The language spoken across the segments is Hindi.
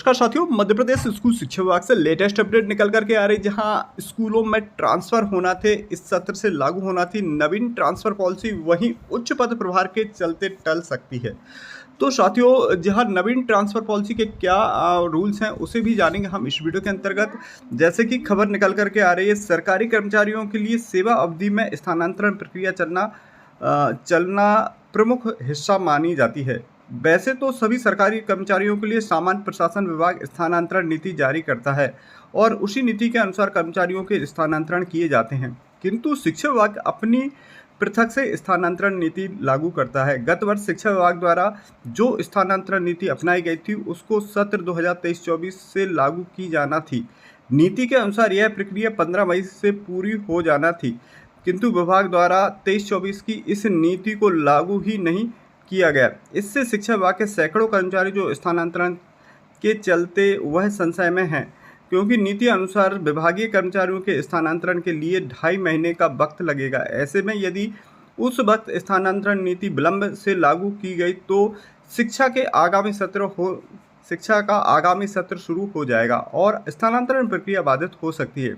नमस्कार साथियों, मध्य प्रदेश स्कूल शिक्षा विभाग से लेटेस्ट अपडेट निकल करके आ रही, जहां स्कूलों में ट्रांसफर होना थे इस सत्र से लागू होना थी नवीन ट्रांसफर पॉलिसी, वहीं उच्च पद प्रभार के चलते टल सकती है। तो साथियों, जहां नवीन ट्रांसफर पॉलिसी के क्या रूल्स हैं उसे भी जानेंगे हम इस वीडियो के अंतर्गत। जैसे कि खबर निकल करके आ रही है, सरकारी कर्मचारियों के लिए सेवा अवधि में स्थानांतरण प्रक्रिया चलना प्रमुख हिस्सा मानी जाती है। वैसे तो सभी सरकारी कर्मचारियों के लिए सामान्य प्रशासन विभाग स्थानांतरण नीति जारी करता है और उसी नीति के अनुसार कर्मचारियों के स्थानांतरण किए जाते हैं, किंतु शिक्षा विभाग अपनी पृथक से स्थानांतरण नीति लागू करता है। गत वर्ष शिक्षा विभाग द्वारा जो स्थानांतरण नीति अपनाई गई थी उसको सत्र 2023-24 से लागू की जाना थी। नीति के अनुसार यह प्रक्रिया 15 मई से पूरी हो जाना थी, किंतु विभाग द्वारा 23-24 की इस नीति को लागू ही नहीं किया गया। इससे शिक्षा विभाग के सैकड़ों कर्मचारी जो स्थानांतरण के चलते वह संशय में हैं, क्योंकि नीति अनुसार विभागीय कर्मचारियों के स्थानांतरण के लिए 2.5 महीने का वक्त लगेगा। ऐसे में यदि उस वक्त स्थानांतरण नीति विलंब से लागू की गई तो शिक्षा का आगामी सत्र शुरू हो जाएगा और स्थानांतरण प्रक्रिया बाधित हो सकती है।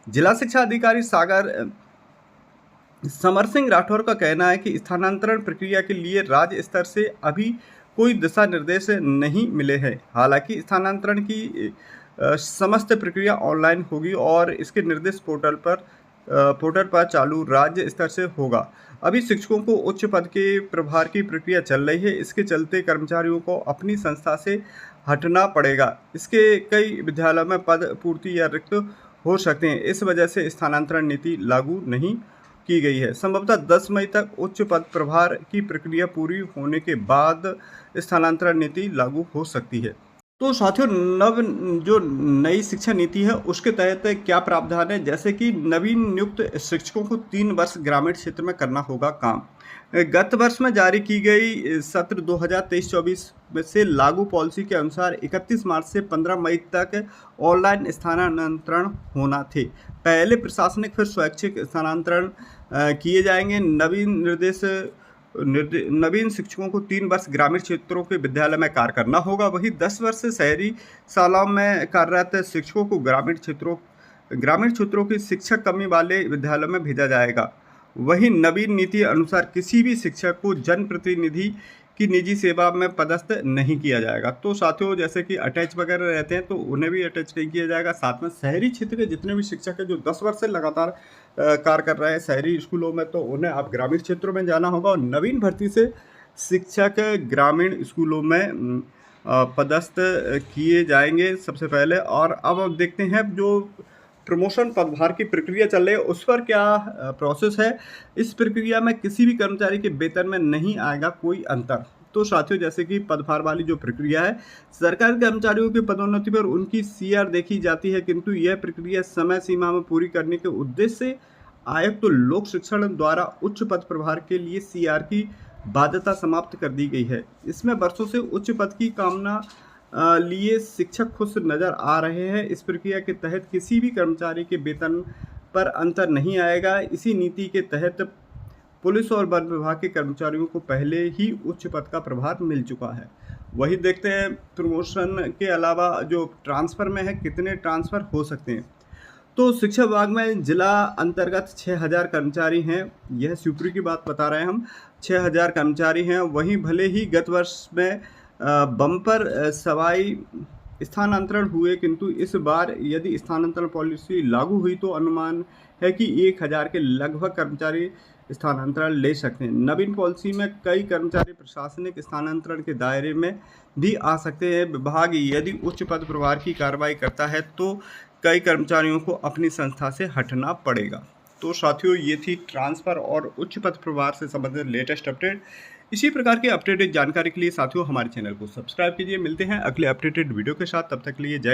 जिला शिक्षा अधिकारी समर सिंह राठौर का कहना है कि स्थानांतरण प्रक्रिया के लिए राज्य स्तर से अभी कोई दिशा निर्देश नहीं मिले हैं। हालांकि स्थानांतरण की समस्त प्रक्रिया ऑनलाइन होगी और इसके निर्देश पोर्टल पर चालू राज्य स्तर से होगा। अभी शिक्षकों को उच्च पद के प्रभार की प्रक्रिया चल रही है, इसके चलते कर्मचारियों को अपनी संस्था से हटना पड़ेगा। इसके कई विद्यालयों में पद पूर्ति या रिक्त हो सकते हैं, इस वजह से स्थानांतरण नीति लागू नहीं की गई है। संभवतः 10 मई तक उच्च पद प्रभार की प्रक्रिया पूरी होने के बाद स्थानांतरण नीति लागू हो सकती है। तो साथियों, जो नई शिक्षा नीति है उसके तहत क्या प्रावधान है, जैसे कि नवीन नियुक्त शिक्षकों को 3 वर्ष ग्रामीण क्षेत्र में करना होगा काम। गत वर्ष में जारी की गई सत्र 2023-24 से लागू पॉलिसी के अनुसार 31 मार्च से 15 मई तक ऑनलाइन स्थानांतरण होना थे। पहले प्रशासनिक फिर स्वैच्छिक स्थानांतरण किए जाएंगे। नवीन शिक्षकों को 3 वर्ष ग्रामीण क्षेत्रों के विद्यालय में कार्य करना होगा, वहीं 10 वर्ष से शहरी शालाओं में कार्यरत शिक्षकों को ग्रामीण क्षेत्रों की शिक्षक कमी वाले विद्यालयों में भेजा जाएगा। वहीं नवीन नीति अनुसार किसी भी शिक्षक को जनप्रतिनिधि की निजी सेवा में पदस्थ नहीं किया जाएगा। तो साथियों, जैसे कि अटैच वगैरह रहते हैं तो उन्हें भी अटैच नहीं किया जाएगा। साथ में शहरी क्षेत्र के जितने भी शिक्षक हैं जो 10 वर्ष से लगातार कार्य कर रहे हैं शहरी स्कूलों में, तो उन्हें अब ग्रामीण क्षेत्रों में जाना होगा और नवीन भर्ती से शिक्षक ग्रामीण स्कूलों में पदस्थ किए जाएंगे सबसे पहले। और अब देखते हैं जो प्रमोशन पदभार की प्रक्रिया चल रही है उस पर क्या प्रोसेस है। इस प्रक्रिया में किसी भी कर्मचारी के वेतन में नहीं आएगा कोई अंतर। तो साथियों, जैसे कि पदभार वाली जो प्रक्रिया है, सरकारी कर्मचारियों की पदोन्नति पर उनकी सीआर देखी जाती है, किंतु यह प्रक्रिया समय सीमा में पूरी करने के उद्देश्य से आयुक्त लोक शिक्षण द्वारा उच्च पद प्रभार के लिए सीआर की बाध्यता समाप्त कर दी गई है। इसमें वर्षों से उच्च पद की कामना लिए शिक्षक खुश नजर आ रहे हैं। इस प्रक्रिया के तहत किसी भी कर्मचारी के वेतन पर अंतर नहीं आएगा। इसी नीति के तहत पुलिस और वन विभाग के कर्मचारियों को पहले ही उच्च पद का प्रभार मिल चुका है। वही देखते हैं प्रमोशन के अलावा जो ट्रांसफर में है कितने ट्रांसफर हो सकते हैं। तो शिक्षा विभाग में जिला अंतर्गत 6000 कर्मचारी हैं, यह शिवपुरी की बात बता रहे हैं हम। 6000 कर्मचारी हैं। वहीं भले ही गत वर्ष में बम्पर सवाई स्थानांतरण हुए, किंतु इस बार यदि स्थानांतरण पॉलिसी लागू हुई तो अनुमान है कि 1000 के लगभग कर्मचारी स्थानांतरण ले सकते हैं। नवीन पॉलिसी में कई कर्मचारी प्रशासनिक स्थानांतरण के दायरे में भी आ सकते हैं। विभाग यदि उच्च पद प्रभार की कार्रवाई करता है तो कई कर्मचारियों को अपनी संस्था से हटना पड़ेगा। तो साथियों, ये थी ट्रांसफ़र और उच्च पद प्रभार से संबंधित लेटेस्ट अपडेट। इसी प्रकार के अपडेटेड जानकारी के लिए साथियों हमारे चैनल को सब्सक्राइब कीजिए। मिलते हैं अगले अपडेटेड वीडियो के साथ, तब तक के लिए जय।